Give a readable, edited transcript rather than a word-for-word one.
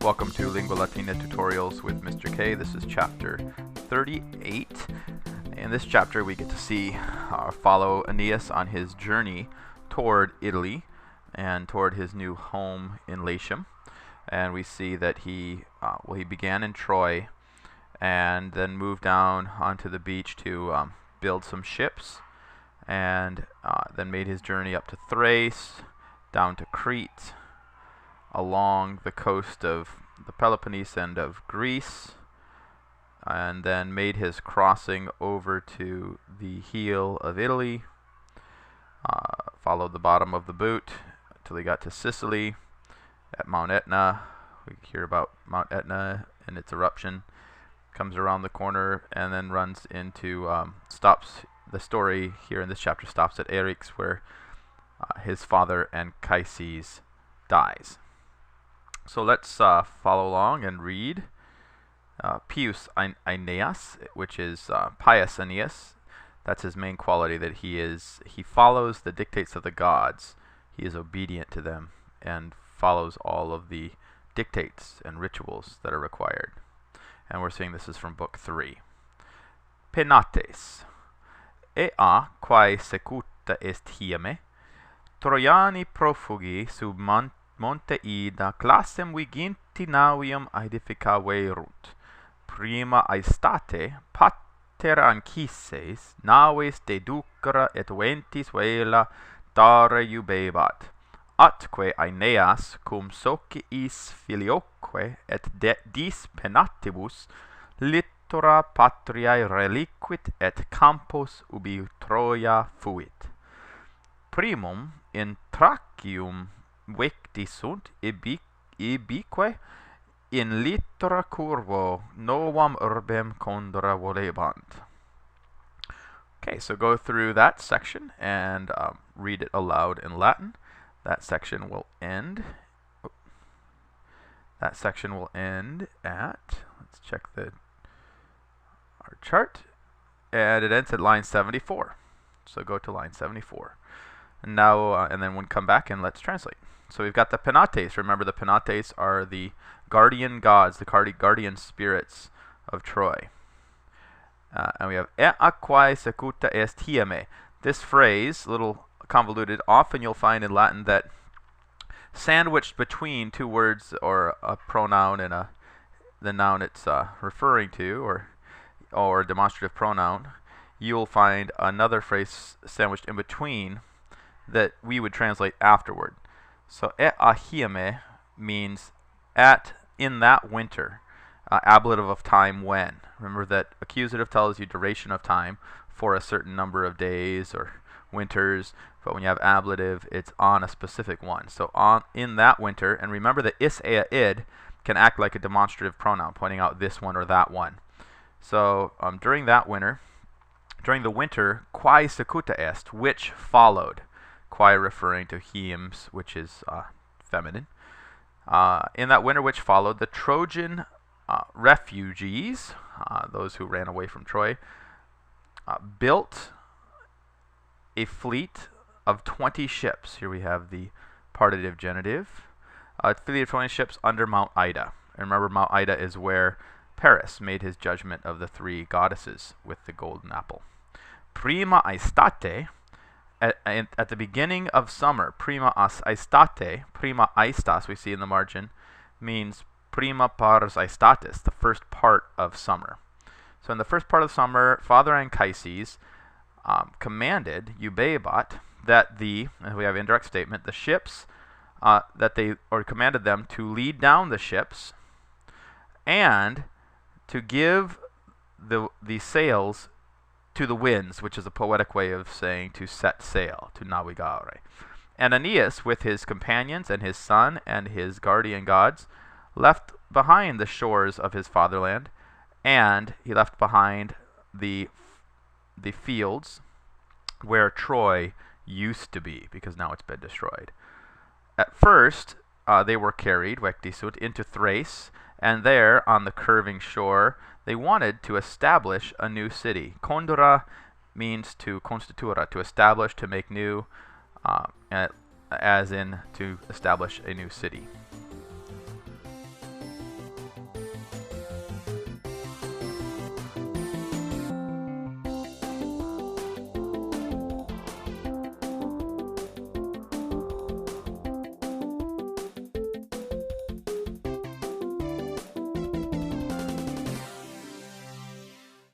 Welcome to Lingua Latina Tutorials with Mr. K. This is chapter 38. In this chapter we get to see follow Aeneas on his journey toward Italy and toward his new home in Latium. And we see that he began in Troy and then moved down onto the beach to build some ships, and then made his journey up to Thrace, down to Crete, along the coast of the Peloponnese and of Greece, and then made his crossing over to the heel of Italy, followed the bottom of the boot until he got to Sicily at Mount Etna. We hear about Mount Etna and its eruption. Comes around the corner and then runs into, stops, the story here in this chapter stops at Eryx, where his father Anchises dies. So let's follow along and read. Pius Aeneas, which is pious Aeneas. That's his main quality, that he follows the dictates of the gods. He is obedient to them and follows all of the dictates and rituals that are required. And we're seeing this is from book 3. Penates. Ea quae secuta est hieme, Trojani profugi sub monte Ida classem viginti navium aedificaverunt. Prima aestate pater Anchises naves deducere et ventis vela dare iubebat. Atque Aeneas cum sociis filioque et dis penatibus littora patriae reliquit et campus ubi Troia fuit. Primum in Tracium vecti sunt ibique in littora curvo novam urbem condora volebant. Okay, so go through that section and read it aloud in Latin. That section will end. That section will end at, let's check our chart, and it ends at line 74. So go to line 74. And now, and then we'll come back and let's translate. So we've got the Penates. Remember, the Penates are the guardian gods, the guardian spirits of Troy. And we have Ea quae secuta est hieme. This phrase, a little convoluted, often you'll find in Latin that sandwiched between two words or a pronoun and the noun it's referring to, or a demonstrative pronoun, you'll find another phrase sandwiched in between that we would translate afterward. So ea hieme means in that winter, ablative of time when. Remember that accusative tells you duration of time for a certain number of days or winters, but when you have ablative, it's on a specific one. So in that winter, and remember that is ea id can act like a demonstrative pronoun, pointing out this one or that one. So during the winter, quae secuta est, which followed. Quae referring to hiems, which is feminine. In that winter which followed, the Trojan refugees, those who ran away from Troy, built a fleet of 20 ships. Here we have the partitive genitive. A fleet of 20 ships under Mount Ida. And remember, Mount Ida is where Paris made his judgment of the 3 goddesses with the golden apple. Prima aestate, at the beginning of summer. Prima aestate, prima aestas, we see in the margin, means prima pars aestatis, the first part of summer. So in the first part of summer, Father Anchises commanded Eubaebat that and we have indirect statement, the ships, commanded them to lead down the ships and to give the sails to the winds, which is a poetic way of saying to set sail, to navigare. And Aeneas, with his companions and his son and his guardian gods, left behind the shores of his fatherland, and he left behind the fields where Troy used to be, because now it's been destroyed. At first, they were carried, vecti sunt, into Thrace, and there, on the curving shore, they wanted to establish a new city. Condora means to constitura, to establish, to make new, as in to establish a new city.